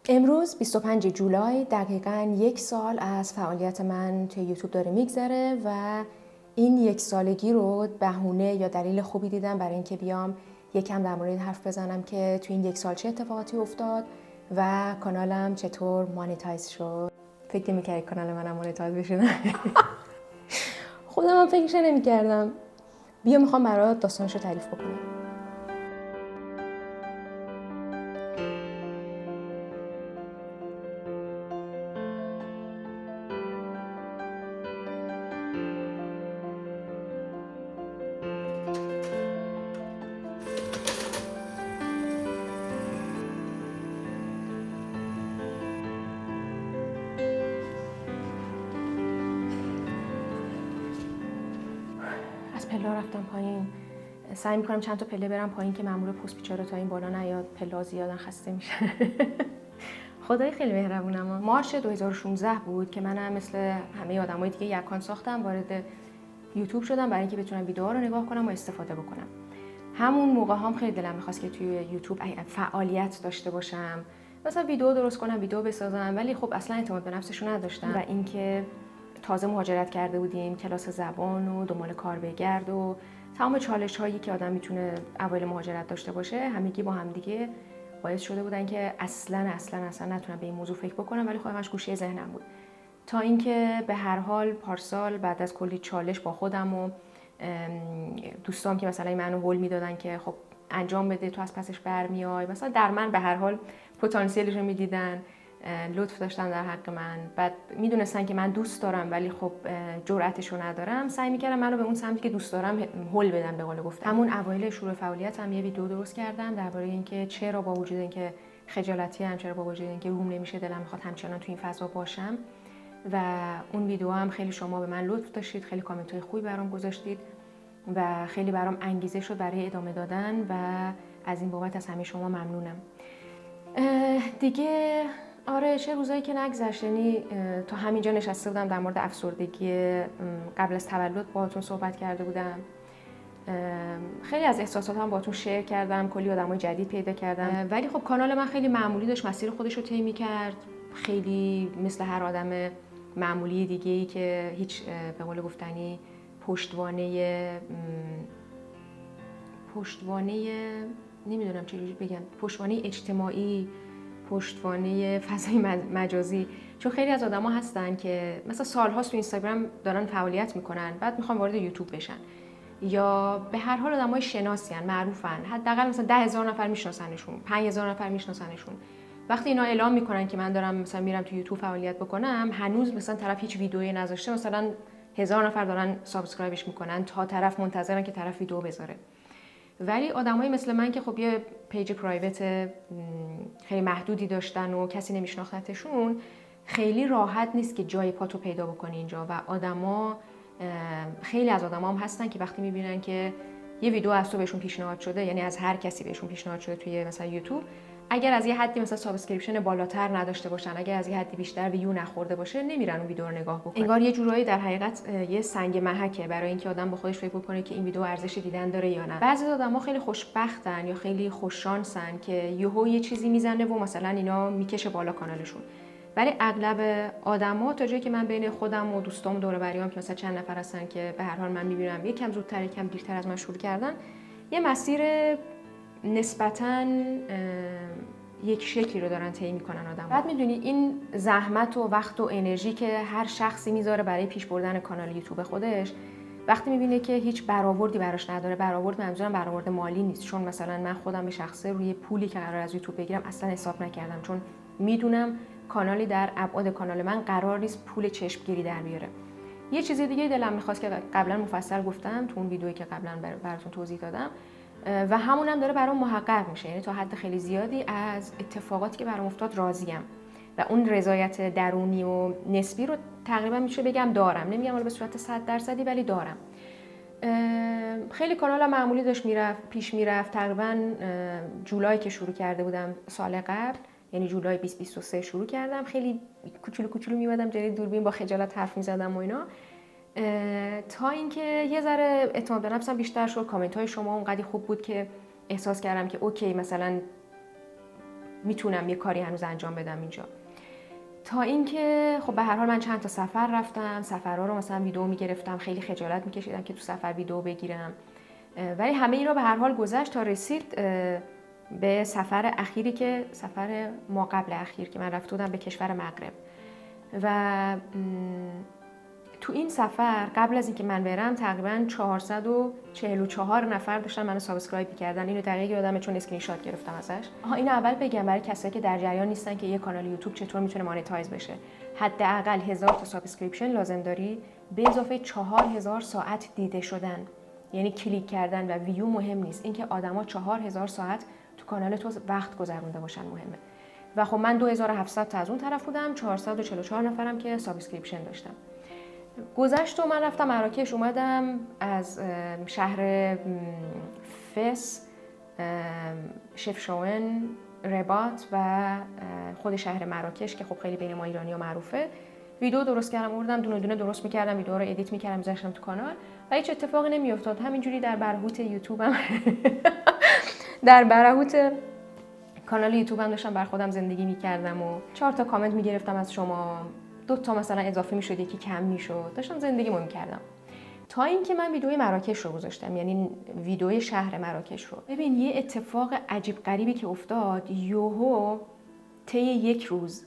امروز 25 جولای دقیقاً 1 سال از فعالیت من توی یوتیوب داره میگذره و این 1 سالگی رو بهونه یا دلیل خوبی دیدم برای اینکه بیام یکم در مورد این حرف بزنم که توی این 1 سال چه اتفاقاتی افتاد و کانالم چطور مانیتایز شد. فکر نمی‌کردی کانال منم مانیتایز بشه؟ خودم هم فکرش نمی‌کردم. بیا میخوام برات داستانشو تعریف بکنم. از پله رفتم پایین، سعی میکنم چند تا پله برم پایین که مامور پست بیچاره تا این بالا نیاد، پله زیادن خسته میشه. خدای خیلی مهربونم. مارچ 2016 بود که منم مثل همه آدمای دیگه یک اکانت ساختم، وارد یوتیوب شدم برای اینکه بتونم ویدیوها رو نگاه کنم و استفاده بکنم. همون موقع هم خیلی دلم می‌خواست که توی یوتیوب فعالیت داشته باشم، مثلا ویدیو درست کنم، ویدیو بسازم، ولی خب اصلا اعتماد به نفسشو نداشتم و اینکه تازه مهاجرت کرده بودیم، کلاس زبان و دنبال کار بگرد و تمام چالش‌هایی که آدم میتونه اوایل مهاجرت داشته باشه، همگی با هم دیگه باعث شده بودن که اصلا نتونم به این موضوع فکر بکنم، ولی خب همش گوشه ذهنم بود. تا اینکه به هر حال پارسال بعد از کلی چالش با خودم و دوستام که مثلا منو هول میدادن که خب انجام بده، تو از پسش برمیای، مثلا در من به هر حال پتانسیلش رو میدیدن، لطف داشتن در حق من، بعد میدونستن که من دوست دارم ولی خب جرأتش رو ندارم، سعی میکردم منو به اون سمتی که دوست دارم هول بدن به قول گفتم. همون اوایل شروع فعالیتم یه ویدیو درست کردم درباره اینکه چرا با وجود اینکه خجالتی ام، چرا با وجود اینکه روم نمیشه، دلم میخواد همچنان تو این فضا باشم. و اون ویدیو هم خیلی شما به من لطف داشتید، خیلی کامنت های خوبی برام گذاشتید و خیلی برام انگیزه شد برای ادامه دادن و از این بابت از همه شما ممنونم. دیگه آره، چه روزایی که نگذشت، یعنی تا همینجا نشسته بودم در مورد افسردگی قبل از تولد باهاتون صحبت کرده بودم، خیلی از احساساتم باهاتون شیر کردم، کلی آدمای جدید پیدا کردم، ولی خب کانال من خیلی معمولی داشت مسیر خودش رو طی می‌کرد، خیلی مثل هر آدم معمولی دیگه‌ای که هیچ به قول گفتنی پشتوانه نمیدونم چجوری بگم، پشتوانه اجتماعی، پشتوانه فضای مجازی، چون خیلی از آدما هستن که مثلا سال‌هاست تو اینستاگرام دارن فعالیت میکنن، بعد میخوان وارد یوتیوب بشن، یا به هر حال آدمای شناسین، معروفن، حداقل مثلا 10,000 نفر میشناسنشون، 5,000 نفر میشناسنشون. وقتی اینا اعلام میکنن که من دارم مثلا میرم تو یوتیوب فعالیت بکنم، هنوز مثلا طرف هیچ ویدئویی نذاشته، مثلا 1000 نفر دارن سابسکرایبش میکنن تا طرف منتظرن که طرف ویدیو بذاره. ولی آدمایی مثل من که خب یه پیج پرایوت خیلی محدودی داشتن و کسی نمیشناختشون، خیلی راحت نیست که جای پاتو پیدا بکنی اینجا. و آدما، خیلی از آدما هم هستن که وقتی میبینن که یه ویدیو از تو بهشون پیشنهاد شده، یعنی از هر کسی بهشون پیشنهاد شده توی مثلا یوتیوب، اگر از یه حدی مثلا سابسکریپشن بالاتر نداشته باشن، اگر از یه حدی بیشتر ویو نخورده باشه، نمیرن اون ویدیو رو نگاه بکنن. انگار یه جورایی در حقیقت یه سنگ محکه برای اینکه آدم با خودش فکر کنه که این ویدیو ارزش دیدن داره یا نه. بعضی آدما خیلی خوشبختن یا خیلی خوششانسن که یهو یه چیزی میزنه و مثلا اینا میکشه بالا کانالشون. ولی اغلب آدما، تا جایی که من بین خودم و دوستام دور و بریام که مثلا چند نفر هستن که به هر حال من میبینم یکم زودتر یکم دیرتر از من شروع کردن، یه مسیر نسبتاً یک شکلی رو دارن طی میکنن آدم. بعد میدونی این زحمت و وقت و انرژی که هر شخصی میذاره برای پیش بردن کانال یوتیوب خودش، وقتی میبینه که هیچ برآوردی براش نداره، برآورد منظورم برآورد مالی نیست، چون مثلا من خودم به شخصه روی پولی که قرار از یوتیوب بگیرم اصلا حساب نکردم، چون میدونم کانالی در ابعاد کانال من قرار نیست پول چشمگیری در بیاره. یه چیز دیگه دلم میخواست که قبلا مفصل گفتم تو اون ویدیویی که قبلا براتون توضیح دادم و همونم داره برام محقق میشه، یعنی تا حد خیلی زیادی از اتفاقاتی که برام افتاد راضیم و اون رضایت درونی و نسبی رو تقریبا میشه بگم دارم، نمیگم حالا به صورت 100% ولی دارم. خیلی کانالم معمولی داشت پیش میرفت. تقریبا جولای که شروع کرده بودم سال قبل، یعنی جولای 2023 شروع کردم، خیلی کوچولو میومدم جلوی دوربین با خجالت حرف میزدم و اینا، تا اینکه یه ذره اعتماد به نفسم بیشتر شد، کامنت های شما اونقدر خوب بود که احساس کردم که اوکی، مثلا میتونم یه کاری هنوز انجام بدم اینجا. تا اینکه خب به هر حال من چند تا سفر رفتم، سفرها رو مثلا ویدیو میگرفتم، خیلی خجالت میکشیدم که تو سفر ویدیو بگیرم، ولی همه این رو به هر حال گذشت تا رسید به سفر اخیری که سفر ما قبل اخیر که من رفته بودم به کشور مغرب. و تو این سفر قبل از اینکه من برم تقریبا 444 نفر داشتن منو سابسکرایب می‌کردن. اینو دقیق یادمه چون اسکرین شات گرفتم ازش. اینو اول بگم برای کسایی که در جریان نیستن که یه کانال یوتیوب چطور میتونه مانتایز بشه. حداقل 1000 تا سابسکریپشن لازم داری به اضافه 4000 ساعت دیده شدن. یعنی کلیک کردن و ویو مهم نیست، اینکه آدما 4000 ساعت تو کانال تو وقت گذرونده باشن مهمه. و خب من 2700 تا از اون طرف بودم، 444 نفرم که سابسکریپشن داشتم. گذشت و من رفتم مراکش، اومدم از شهر فس، شفشاون، رباط و خود شهر مراکش که خب خیلی بین ما ایرانی‌ها معروفه ویدیو درست کردم، آوردم دونه دونه درست می‌کردم، ویدیو رو ادیت می‌کردم می‌ذاشتم تو کانال و هیچ اتفاقی نمی‌افتاد. همینجوری در برهوت یوتیوبم در برهوت کانال یوتیوبم داشتم بر خودم زندگی می‌کردم و 4 تا کامنت می‌گرفتم از شما، 2 تا مثلا اضافه می‌شد، یکی کم می‌شد، داشتم زندگیمو می‌کردم تا اینکه من ویدیوی مراکش رو گذاشتم، یعنی ویدیوی شهر مراکش رو. ببین یه اتفاق عجیب غریبی که افتاد، یوهو طی یک روز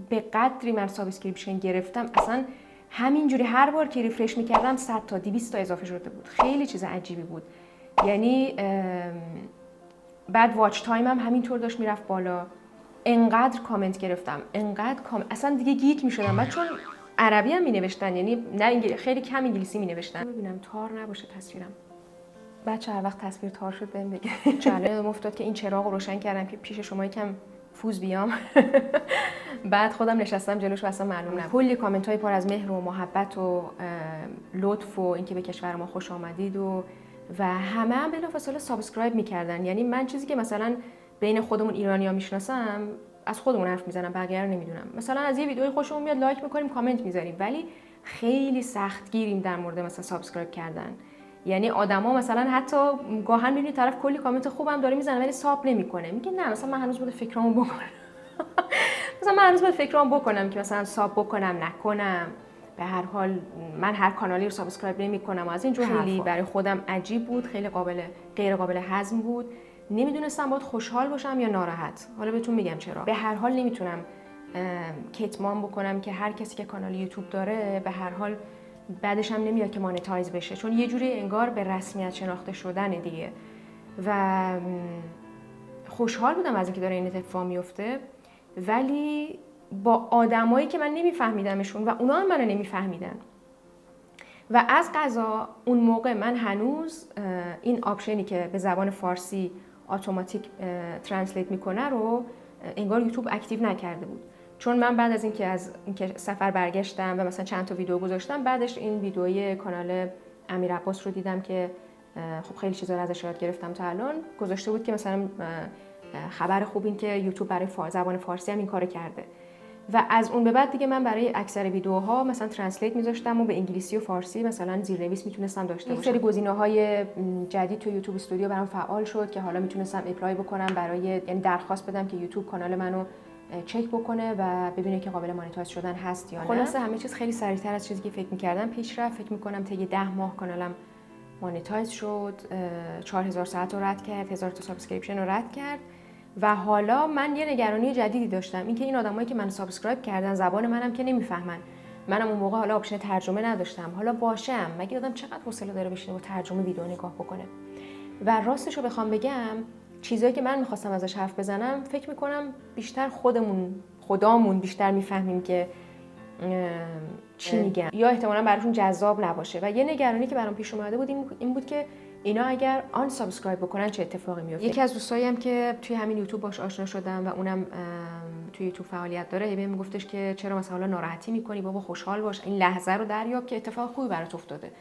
به قدری من سابسکریپشن گرفتم، اصلا همینجوری هر بار که ریفرش می‌کردم 100 تا 200 تا اضافه شده بود. خیلی چیز عجیبی بود. یعنی بعد واچ تایمم همینطور داشت میرفت بالا. انقدر کامنت گرفتم، اصلا دیگه گیج می‌شدم. بعد چون عربی هم می‌نوشتن، یعنی نه خیلی کم انگلیسی می‌نوشتن. ببینم تار نباشه تصویرم. بچه هر وقت تصویر تار شد بهم بگه. چالش افتاد که این چراغ رو روشن کردم که پیش شما یکم فوز بیام. بعد خودم نشستم جلوش و اصلا معلوم نبود. کلی کامنت‌های پر از مهر و محبت و لطف و اینکه به کشور ما خوش آمدید و همه هم بلافاصله سابسکرایب می‌کردن. یعنی من چیزی که مثلا بین خودمون ایرانی‌ها میشناسم از خودمون حرف میزنم، بقیه رو نمیدونم. مثلا از یه ویدیوی خوشمون میاد لایک میکنیم، کامنت میذاریم، ولی خیلی سختگیریم در مورد مثلا سابسکرایب کردن. یعنی آدما مثلا حتی گاهن میبینی طرف کلی کامنت خوبم داره میزنه ولی ساب نمیکنه، میگه نه مثلا من هنوز باید فکرامو بکنم. مثلا من هنوز باید فکرامو بکنم که مثلا ساب بکنم نکنم. به هر حال من هر کانالی رو سابسکرایب نمیکنم. از اینجور خیلی برای خودم عجیب بود، خیلی غیر قابل هضم بود. نمیدونستم باید خوشحال باشم یا ناراحت. حالا بهتون میگم چرا. به هر حال نمیتونم کتمان بکنم که هر کسی که کانال یوتیوب داره به هر حال بعدش هم نمیاد که مانتایز بشه، چون یه جوری انگار به رسمیت شناخته شدن دیگه. و خوشحال بودم از اینکه داره این اتفاق میفته، ولی با آدمایی که من نمیفهمیدمشون و اونا هم منو نمیفهمیدن. و از قضا اون موقع من هنوز این آپشنی که به زبان فارسی اتوماتیک ترنسلیت میکنه رو انگار یوتیوب اکتیو نکرده بود. چون من بعد از اینکه سفر برگشتم و مثلا چند تا ویدیو گذاشتم، بعدش این ویدیوی کانال امیر عباس رو دیدم که خب خیلی چیزا رو ازش یاد گرفتم تا الان. گذاشته بود که مثلا خبر خوب این که یوتیوب برای زبان فارسی هم این کارو کرده. و از اون به بعد دیگه من برای اکثر ویدیوها مثلا ترنسلیت می‌ذاشتم و به انگلیسی و فارسی مثلا زیرنویس میتونستم داشته باشم. سری گزینه‌های جدید تو یوتیوب استودیو برام فعال شد که حالا میتونستم اپلای بکنم برای، یعنی درخواست بدم که یوتیوب کانال منو چک بکنه و ببینه که قابل مانیتایز شدن هست یا نه. خلاصه همه چیز خیلی سریعتر از چیزی که فکر می‌کردم پیش رفت. فکر می‌کنم طی 10 ماه کانالم مانیتایز شد، 4000 ساعت رو رد کرد، 1000 تا سابسکریپشن رو رد کرد. و حالا من یه نگرانی جدیدی داشتم، اینکه این آدمایی که منو سابسکرایب کردن زبان منم که نمیفهمن. منم اون موقع حالا آپشن ترجمه نداشتم. حالا باشم، مگه آدم چقدر حوصله داره بشینه و ترجمه ویدیو نگاه بکنه؟ و راستش رو بخوام بگم، چیزایی که من می‌خواستم ازش حرف بزنم، فکر می‌کنم بیشتر خودمون بیشتر می‌فهمیم که چی میگن، یا احتمالاً براشون جذاب نباشه. و یه نگرانی که برام پیش اومده بود این بود که اینا اگر آن سابسکرایب بکنن چه اتفاقی میفته. یکی از دوستایم که توی همین یوتیوب باش آشنا شدم و اونم توی یوتیوب فعالیت داره، بهم میگفتش که چرا مثلا ناراحتی میکنی، بابا خوشحال باش، این لحظه رو دریاب که اتفاق خوبی برات افتاده.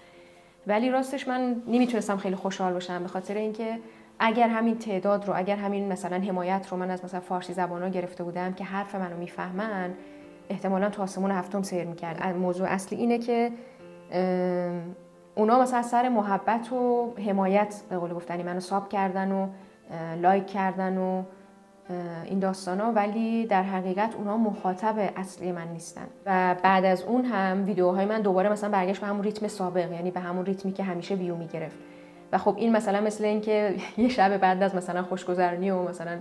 ولی راستش من نمیتونستم خیلی خوشحال باشم، به خاطر اینکه اگر همین تعداد رو، اگر همین مثلا حمایت رو من از مثلا فارسی زبانا گرفته بودم که حرف منو میفهمن، احتمالاً تو آسمون هفتم سیر می‌کرد. موضوع اصلی اینه که اونا مثلا سر محبت و حمایت به قول گفتنی منو ساب کردن و لایک کردن و این داستانا، ولی در حقیقت اونها مخاطب اصلی من نیستن. و بعد از اون هم ویدیوهای من دوباره مثلا برگشت به همون ریتم سابق، یعنی به همون ریتمی که همیشه ویو میگرفت. و خب این مثلا مثل این که یه شب بعد از مثلا خوشگذرونی و مثلا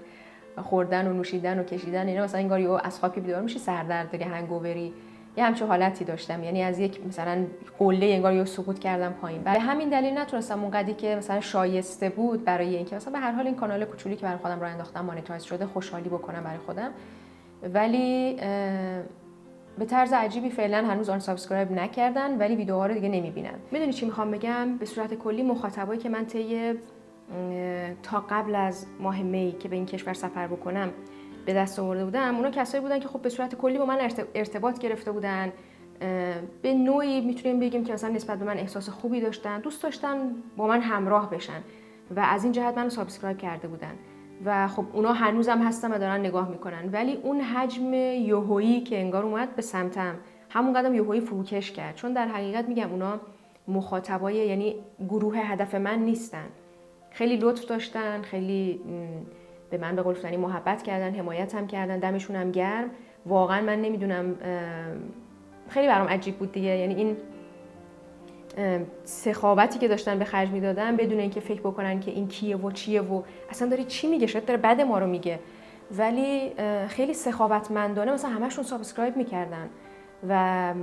خوردن و نوشیدن و کشیدن اینا مثلا انگار یهو از خواب بیدار میشی، سردرد داری، هنگووری، یه همچین حالتی داشتم. یعنی از یک مثلا قله انگار یهو سقوط کردم پایین. به همین دلیل نتونستم اونقدری که مثلا شایسته بود برای اینکه مثلا به هر حال این کانال کوچولی که برای خودم راه انداختم مانیتایز شده خوشحالی بکنم برای خودم، ولی به طرز عجیبی فعلا هنوز آن سابسکرایب نکردن ولی ویدیوها رو دیگه نمیبینن. میدونی چی میخوام بگم؟ به صورت کلی مخاطبایی که من تا قبل از ماه می که به این کشور سفر بکنم به دست آورده بودم، اونا کسایی بودن که خب به صورت کلی با من ارتباط گرفته بودن، به نوعی میتونیم بگیم که مثلا نسبت به من احساس خوبی داشتن، دوست داشتن با من همراه بشن و از این جهت منو سابسکرایب کرده بودن و خب اونا هنوزم هستن و دارن نگاه میکنن. ولی اون حجم یوهویی که انگار اومد به سمتم، همون قدم یوهویی فروکش کرد، چون در حقیقت میگم اونا مخاطبای یعنی گروه هدف من نیستن. خیلی لطف داشتن، خیلی به من به قول فلانی محبت کردن، حمایت هم کردن، دمشون هم گرم. واقعا من نمیدونم، خیلی برام عجیب بود دیگه، یعنی این سخاوتی که داشتن به خرج میدادن بدون اینکه فکر بکنن که این کیه و چیه و اصلا داره چی میگه، شاید داره بد ما رو میگه، ولی خیلی سخاوتمندانه مثلا همشون سابسکرایب میکردن و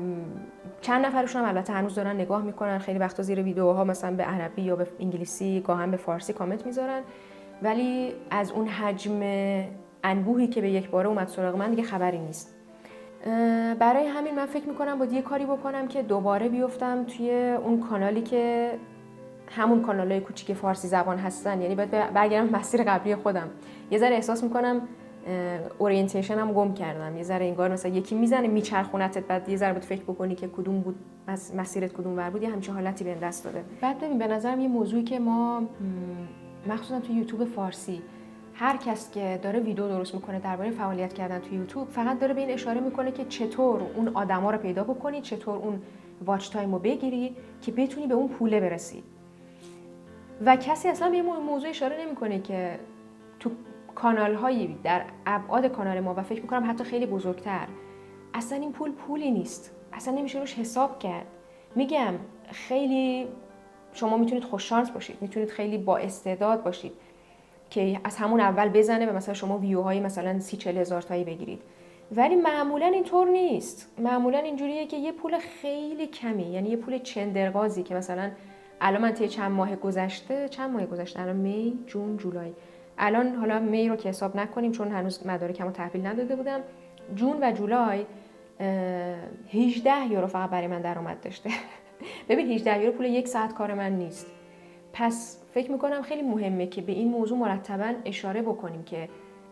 چند نفرشون هم البته هنوز دارن نگاه میکنن. خیلی وقتا زیر ویدیوها مثلا به عربی یا به انگلیسی گاهن به فارسی کامنت میذارن، ولی از اون حجم انبوهی که به یک باره اومد سراغ من دیگه خبری نیست. برای همین من فکر میکنم باید یه کاری بکنم که دوباره بیفتم توی اون کانالی که همون کانالای کوچیک فارسی زبان هستن، یعنی باید برگردم مسیر قبلی خودم. یه ذره احساس میکنم اورینتیشنم گم کردم، یه ذره انگار مثلا یکی میزنه میچرخونتت، بعد یه ذره باید فکر بکنی که کدوم بود مسیرت، کدوم ور بود، یه همچین حالتی بهم دست داده. بعد ببین به نظرم یه موضوعی که ما مخصوصا توی یوتیوب فارسی هر کس که داره ویدیو درست میکنه درباره فعالیت کردن توی یوتیوب فقط داره به این اشاره میکنه که چطور اون آدما رو پیدا بکنی، چطور اون واچ تایم رو بگیری که بتونی به اون پوله برسی. و کسی اصلا به این موضوع اشاره نمیکنه که تو کانال‌هایی در ابعاد کانال ما و فکر میکنم حتی خیلی بزرگتر اصلا این پولی نیست، اصلا نمیشه روش حساب کرد. میگم خیلی شما میتونید خوششانس باشید، میتونید خیلی با استعداد باشید که از همون اول بزنه و مثلا شما ویوهای مثلا 30-40 هزار تایی بگیرید، ولی معمولا اینطور نیست. معمولا اینجوریه که یه پول خیلی کمی، یعنی یه پول چندرغازی که مثلا الان من طی چند ماه گذشته الان می، جون، جولای، الان حالا می رو که حساب نکنیم چون هنوز مدارکمو تحویل نداده بودم، جون و جولای 18 یورو فقط برای من درآمد داشته. ببین 18 یورو پول یک ساعت کار من نیست. پس فکر میکنم خیلی مهمه که به این موضوع مرتباً اشاره بکنیم که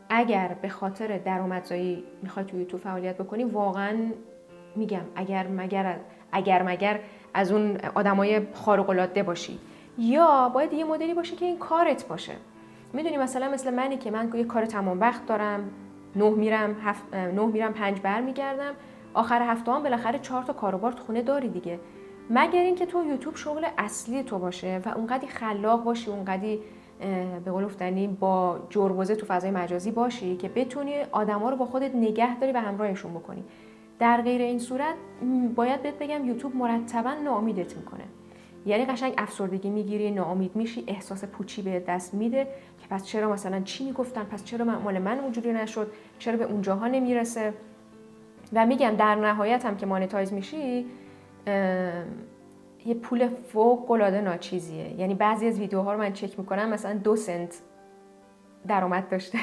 اگر به خاطر درآمدزایی میخوای تو یوتیوب فعالیت بکنی، واقعاً میگم اگر مگر از اون آدمای خارق العاده باشی، یا باید یه مدلی باشه که این کارت باشه. میدونی مثل منی که من یه کار تمام وقت دارم، 9 میرم 5 برمیگردم، آخر هفته هم بالاخره 4 تا کاروبار تو خونه داری دیگه. مگر اینکه تو یوتیوب شغل اصلی تو باشه و اونقدی خلاق باشی، اونقدی به قول افتادنی با جربوزه تو فضای مجازی باشی که بتونی آدما رو با خودت نگه داری و همراهشون بکنی. در غیر این صورت باید بهت بگم یوتیوب مرتباً ناامیدت میکنه. یعنی قشنگ افسردگی میگیری، ناامید میشی، احساس پوچی به دست میده که پس چرا مثلا چی میگفتن، پس چرا مال من اونجوری نشد، چرا به اونجاها نمیرسه. و میگم در نهایت هم که مانیتایز میشی یه پول فوق العاده ناچیزیه. یعنی بعضی از ویدیوها رو من چک میکنم مثلا 2 سنت درآمد داشته.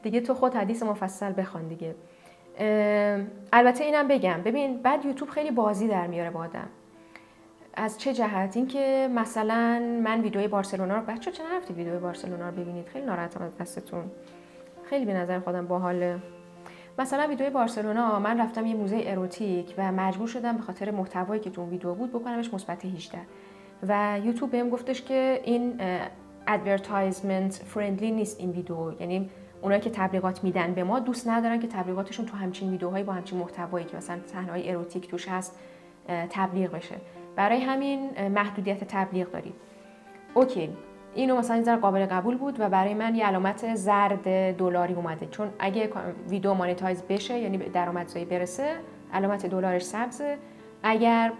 دیگه تو خود حدیث مفصل بخوان دیگه. البته اینم بگم، ببین بعد یوتیوب خیلی بازی در میاره با آدم. از چه جهت؟ این که مثلا من ویدیوی بارسلونا رو، بچه‌ها چه نرفتید ویدیوی بارسلونا رو ببینید؟ خیلی ناراحتم از دستتون، خیلی به نظر خودم باحاله. مثلا ویدیوی بارسلونا من رفتم یه موزه اروتیک و مجبور شدم به خاطر محتوایی که تو اون ویدیو بود بکنمش مثبت 18 و یوتیوب بهم گفتش که این ادورتایزمنت فرندلی نیست این ویدیو، یعنی اونایی که تبلیغات میدن به ما دوست ندارن که تبلیغاتشون تو همچین ویدیوهایی با همچین محتوایی که مثلا صحنه‌های اروتیک توش هست تبلیغ بشه. برای همین محدودیت تبلیغ دارید. اوکی، اینو مثلا این ذره قابل قبول بود و برای من یه علامت زرد دلاری اومده، چون اگه ویدیو مانیتایز بشه یعنی درآمدزایی برسه علامت دلارش سبزه. اگر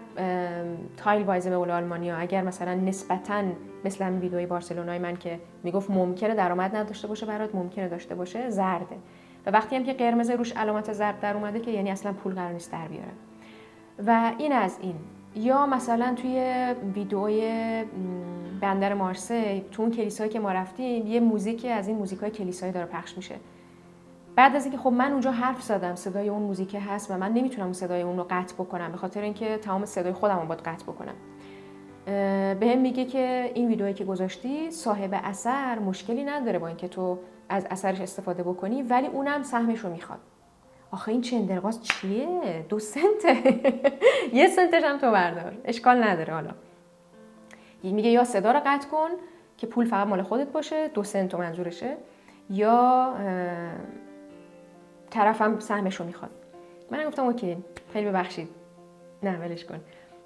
تایل وایز به قول آلمانیا، اگر مثلا نسبتاً مثل همین ویدیوی بارسلونای من که میگفت ممکنه درآمد نداشته باشه برات، ممکنه داشته باشه، زرده. و وقتی هم که قرمز روش علامت ضرب در اومده که یعنی اصلا پول قرار نیست در بیاره. و این از این. یا مثلا توی ویدیوی بندر مارسی تو اون کلیسایی که ما رفتیم یه موزیکی از این موزیکای کلیسایی داره پخش میشه. بعد از اینکه خب من اونجا حرف زدم صدای اون موزیک هست و من نمیتونم اون صدای اون رو قطع بکنم، به خاطر اینکه تمام صدای خودم رو باید قطع بکنم. بهم میگه که این ویدیویی که گذاشتی صاحب اثر مشکلی نداره با اینکه تو از اثرش استفاده بکنی، ولی اونم سهمش رو میخواد. آخه این چندرغاز چیه؟ 2 سنته. 1 سنتش هم تو بردار، اشکال نداره. حالا میگه یا صدا رو قطع کن که پول فقط مال خودت باشه، 2 سنت منظورشه، یا طرفم سهمش رو میخواد. من گفتم اوکی، خیلی ببخشید، نه ولش کن،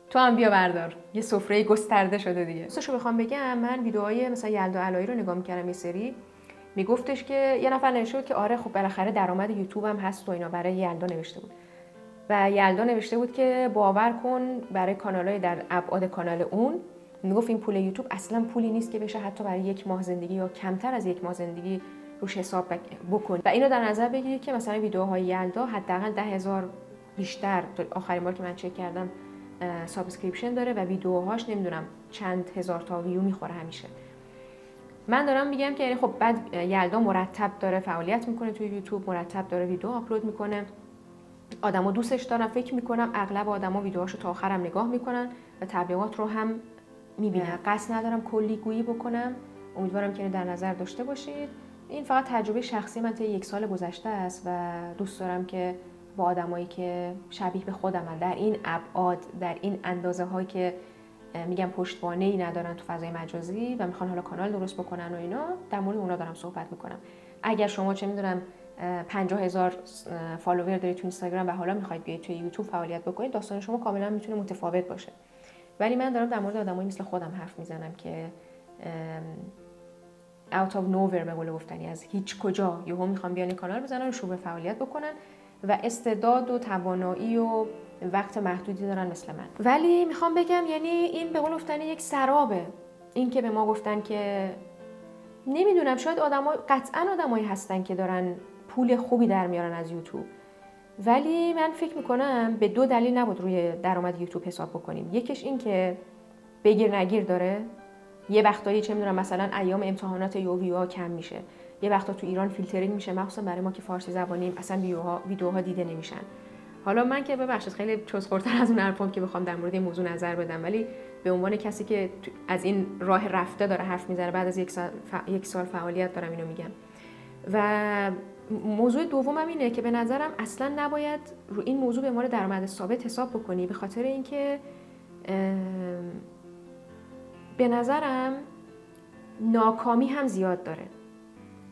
تو هم بیا بردار، یه سفره گسترده شده دیگه. راستش رو بخوام بگم من ویدیوهای مثلا یلدا علایی رو نگاه میکردم، یه سری میگفتش که یه نفر نوشته بود که آره خب بالاخره درآمد یوتیوب هم هست و اینا، برای یلدا نوشته بود و یلدا نوشته بود که باور کن برای کانالای در ابعاد کانال اون، میگفت این پول یوتیوب اصلا پولی نیست که بشه حتی برای 1 ماه زندگی یا کمتر از 1 ماه زندگی روش حساب بکن. و اینو در نظر بگیرید که مثلا ویدیوهای یلدا حداقل 10,000 بیشتر آخرین بار که من چک کردم سابسکریپشن داره و ویدیوهاش نمیدونم چند هزار تا ویو میخوره همیشه. من دارم میگم که یعنی خب بعد یلدا مرتب داره فعالیت میکنه توی یوتیوب، مرتب داره ویدیو آپلود میکنه، آدما دوستش دارن، فکر میکنم اغلب آدما ویدیوهاشو تا آخرم نگاه میکنن و تبلیغات رو هم میبینن. قصد ندارم کلی گویی بکنم، امیدوارم که در نظر داشته باشید. این فقط تجربه شخصی من طی 1 سال گذشته است و دوست دارم که با آدمایی که شبیه به خودمن در این ابعاد، در این اندازه هایی که میگم پشتوانه‌ای ندارن تو فضای مجازی و میخوان حالا کانال درست بکنن و اینا، در مورد اونا دارم صحبت میکنم. اگر شما چه میدونم 50,000 فالوور دارید تو اینستاگرام و حالا میخواید بیاید توی یوتیوب فعالیت بکنید، داستان شما کاملا میتونه متفاوت باشه. ولی من دارم در مورد آدمایی مثل خودم حرف میزنم که out of nowhere به قول گفتنی، از هیچ کجا یهو میخوان بیان کانال بزنن و شروع فعالیت بکنن و استعداد و توانایی و وقت محدودی دارن مثل من. ولی میخوام بگم یعنی این به قول گفتنی یک سرابه. این که به ما گفتن که نمیدونم شاید قطعا آدمایی هستن که دارن پول خوبی در میارن از یوتیوب، ولی من فکر میکنم به 2 دلیل نبود روی درآمد یوتیوب حساب بکنیم. یکیش این که بگیر نگیر داره، یه وقتایی چه میدونم مثلا ایام امتحانات ویوها کم میشه، یه وقتا تو ایران فیلترینگ میشه، مخصوصا برای ما که فارسی زبانیم اصلا ویدیوها دیده نمیشن. حالا من که ببخشید خیلی چوزخورتر از اون حرفام که بخوام در مورد این موضوع نظر بدم، ولی به عنوان کسی که از این راه رفته داره حرف میزنه، بعد از 1 سال فعالیت دارم اینو میگم. و موضوع دومم اینه که به نظرم اصلا نباید رو این موضوع به عنوان درآمد ثابت حساب بکنی، به خاطر اینکه به نظرم ناکامی هم زیاد داره.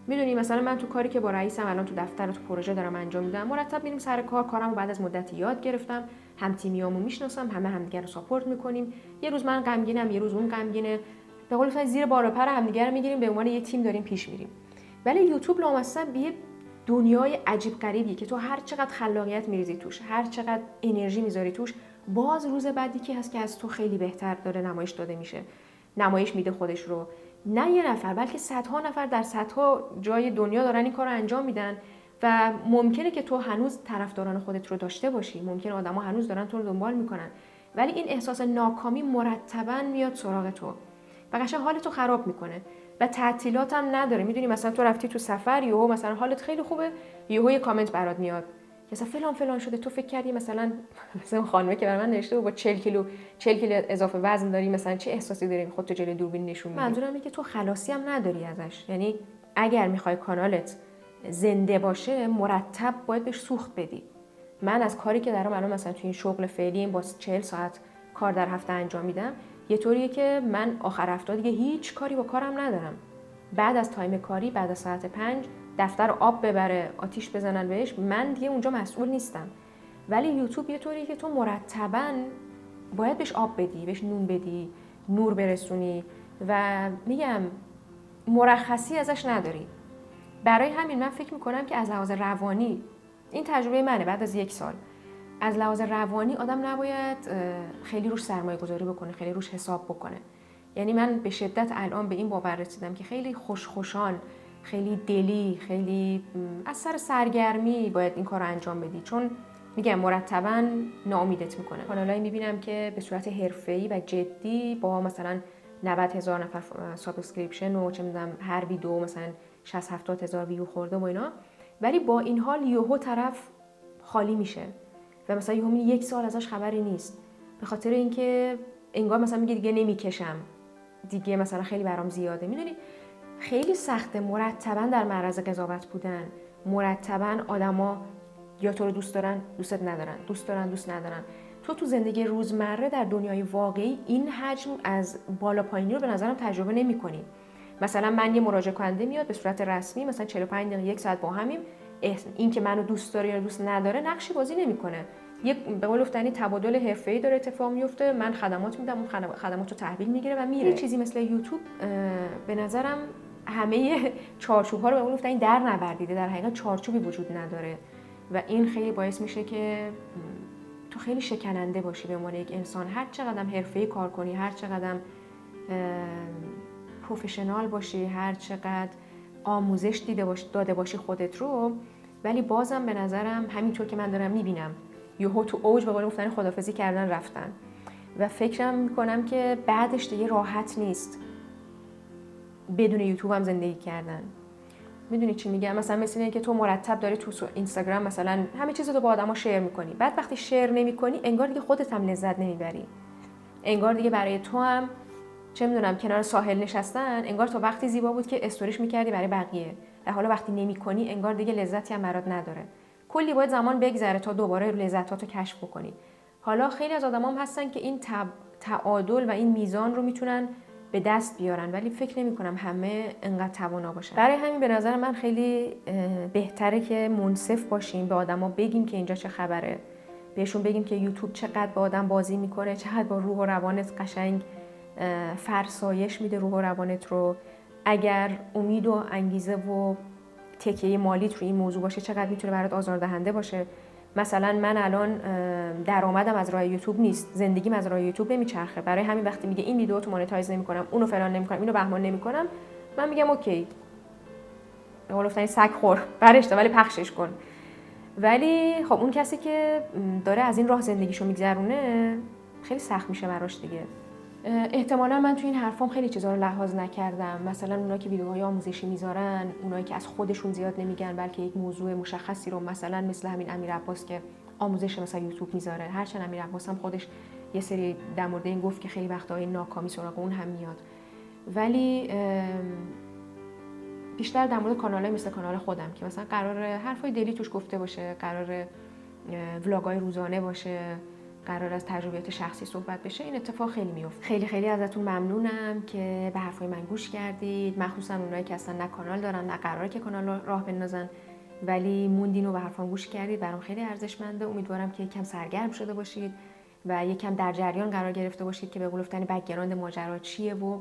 میدونی مثلا من تو کاری که با رئیسم الان تو دفتر تو پروژه دارم انجام میدم، مرتب میریم سر کارمو بعد از مدتی یاد گرفتم، هم تیمیامو میشناسم، همدیگه رو ساپورت میکنیم، یه روز من غمگینم یه روز اون غمگینه، به قول مثلا زیر بار و پر همدیگه رو میگیریم، به عنوان یه تیم داریم پیش میریم. ولی یوتیوب لامصب یه دنیای عجیب غریبیه که تو هر چقدر خلاقیت میریزی توش، هر چقدر انرژی میذاری توش، باز روز بعدی که هست که از تو خیلی بهتر داره نمایش داده میشه، نمایش میده خودش رو. نه یه نفر بلکه صدها نفر در صدها جای دنیا دارن این کارو انجام میدن و ممکنه که تو هنوز طرفداران خودت رو داشته باشی، ممکنه آدما هنوز دارن تو رو دنبال میکنن، ولی این احساس ناکامی مرتباً میاد سراغ تو و قشنگ حالتو خراب میکنه و تعطیلات هم نداره. میدونی مثلا تو رفتی تو سفر، یهو مثلا حالت خیلی خوبه، یهو یه کامنت برات میاد مثلا فلان شده، تو فکر کردی مثلا خانومه که برای من نوشته بود با 40 کیلو اضافه وزن داری، مثلا چه احساسی داری خودت جلوی دوربین نشون میدی. منظورم اینه که تو خلاصی هم نداری ازش. یعنی اگر میخوای کانالت زنده باشه مرتب باید بهش سوخت بدی. من از کاری که دارم الان مثلا تو این شغل فعلی با 40 ساعت کار در هفته انجام میدم، یه طوریه که من آخر هفته دیگه هیچ کاری با کارم ندارم. بعد از تایم کاری، بعد از ساعت 5 دفتر آب ببره، آتیش بزنن بهش، من دیگه اونجا مسئول نیستم. ولی یوتیوب یه طوریه که تو مرتباً باید بهش آب بدی، بهش نون بدی، نور برسونی، و میگم مرخصی ازش نداری. برای همین من فکر میکنم که از لحاظ روانی، این تجربه منه بعد از 1 سال، از لحاظ روانی آدم نباید خیلی روش سرمایه گذاری بکنه، خیلی روش حساب بکنه. یعنی من به شدت الان به این باور رسیدم که خیلی خوشخوشان، خیلی دلی، خیلی از سر سرگرمی باید این کار رو انجام بدی، چون میگم مرتباً ناامیدت میکنه. کانالایی میبینم که به صورت حرفه‌ای و جدی با مثلا 90,000 نفر سابسکریپشن و چه میدونم هر ویدیو مثلا 60-70 هزار ویو خورده و اینا، ولی با این حال یهو طرف خالی میشه و مثلا یهو 1 سال ازش خبری نیست، به خاطر اینکه انگار مثلا میگه دیگه نمیکشم، دیگه مثلا خیلی برام زیاده. میدونی خیلی سخته مرتباً در معرض قضاوت بودن، مرتباً آدما یا تو رو دوست دارن دوستت ندارن، دوست دارن دوست ندارن. تو زندگی روزمره در دنیای واقعی این حجم از بالا پایینی رو به نظرم تجربه نمی‌کنی. مثلا من یه مراجعه کننده میاد به صورت رسمی، مثلا 45 دقیقه 1 ساعت با همیم، این که منو دوست داره یا دوست نداره نقشی بازی نمی‌کنه. یک به قول گفتنی تبادل حرفه‌ای داره اتفاق میفته، من خدمات میدم، اون خدمات رو تحویل میگیره و میره. چیزی مثل یوتیوب به نظرم همه چارچوب‌ها رو به قول گفتنی در نوردیده، در حقیقت چارچوبی وجود نداره و این خیلی باعث میشه که تو خیلی شکننده باشی به عنوان یک انسان. هر چقدر حرفه‌ای کار کنی، هر چقدر پروفشنال باشی، هر چقدر آموزش داده باشی خودت رو، ولی بازم به نظرم همینطور که من دارم میبینم یهو تو اوج به قول گفتن خدافظی کردن رفتن و فکرم میکنم که بعدش دیگه راحت نیست بدون یوتیوب هم زندگی کردن. میدونی چی میگم؟ مثلا مثل اینه که تو مرتب داری تو اینستاگرام مثلا همه چیزو با آدما شیر میکنی، بعد وقتی شیر نمیکنی انگار دیگه خودت هم لذت نمیبری، انگار دیگه برای تو هم چه میدونم کنار ساحل نشستن انگار تو وقتی زیبا بود که استوریش میکردی برای بقیه، و حالا وقتی نمیکنی انگار دیگه لذتی هم برات نداره. کلی باید زمان بگذره تا دوباره لذتاتو کشف بکنی. حالا خیلی از آدمام هستن که این تعادل و این میزان رو میتونن به دست بیارن، ولی فکر نمی کنم همه انقدر توانا باشن. برای همین به نظر من خیلی بهتره که منصف باشیم، به آدما بگیم که اینجا چه خبره، بهشون بگیم که یوتیوب چقدر با آدم بازی میکنه، چقدر با روح و روانت قشنگ فرسایش میده روح و روانت رو. اگر امید و انگیزه و تکیه مالیت رو این موضوع باشه چقدر میتونه برات آزاردهنده باشه. مثلا من الان درآمدم از راه یوتیوب نیست، زندگیم از راه یوتیوب نمیچرخه، برای همین وقتی میگه این ویدیو تو مانتایز نمیکنم، اونو فلان نمیکنم، اینو بهمان نمیکنم، من میگم اوکی، به قول گفتن سگ خور برش ولی پخشش کن. ولی خب اون کسی که داره از این راه زندگیشو میگذرونه خیلی سخت میشه براش دیگه. احتمالا من تو این حرفام خیلی چیزا رو لحاظ نکردم، مثلا اونایی که ویدیوهای آموزشی میذارن، اونایی که از خودشون زیاد نمیگن بلکه یک موضوع مشخصی رو، مثلا مثل همین امیر عباس که آموزش مثلا یوتیوب میذاره، هرچند امیر عباس هم خودش یه سری در مورد این گفت که خیلی وقتا این ناکامی سراغ اون هم میاد، ولی بیشتر در مورد کانالای مثل کانال خودم که مثلا قراره حرفای دلی توش گفته باشه، قراره ولاگای روزانه باشه، قرار از تجربیات شخصی صحبت بشه، این اتفاق خیلی میفته. خیلی خیلی ازتون ممنونم که به حرفای من گوش کردید، مخصوصا اونایی که اصلا نه کانال دارن نه قراره که کانال راه بندازن ولی موندین و به حرفام گوش کردید، برام خیلی ارزشمنده. امیدوارم که یکم سرگرم شده باشید و یکم در جریان قرار گرفته باشید که به قول گفتن بک‌گراند ماجرا چیه و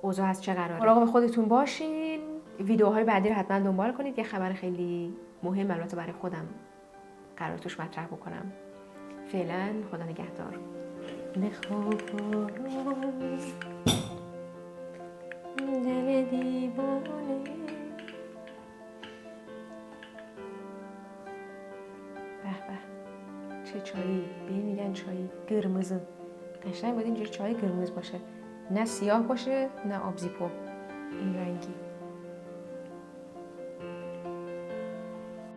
اوضاع از چه قراره. مراقب خودتون باشین. ویدیوهای بعدی رو حتما دنبال کنید. یه خبر خیلی مهم البته برای خودم قرار توش مطرح بکنم. فعلا خدا نگهدار. دل دیوانه. به به چه چایی، به این میگن چای قرمز. قشنگ باید اینجوری چای قرمز باشه، نه سیاه باشه نه آبزیپو، این رنگی.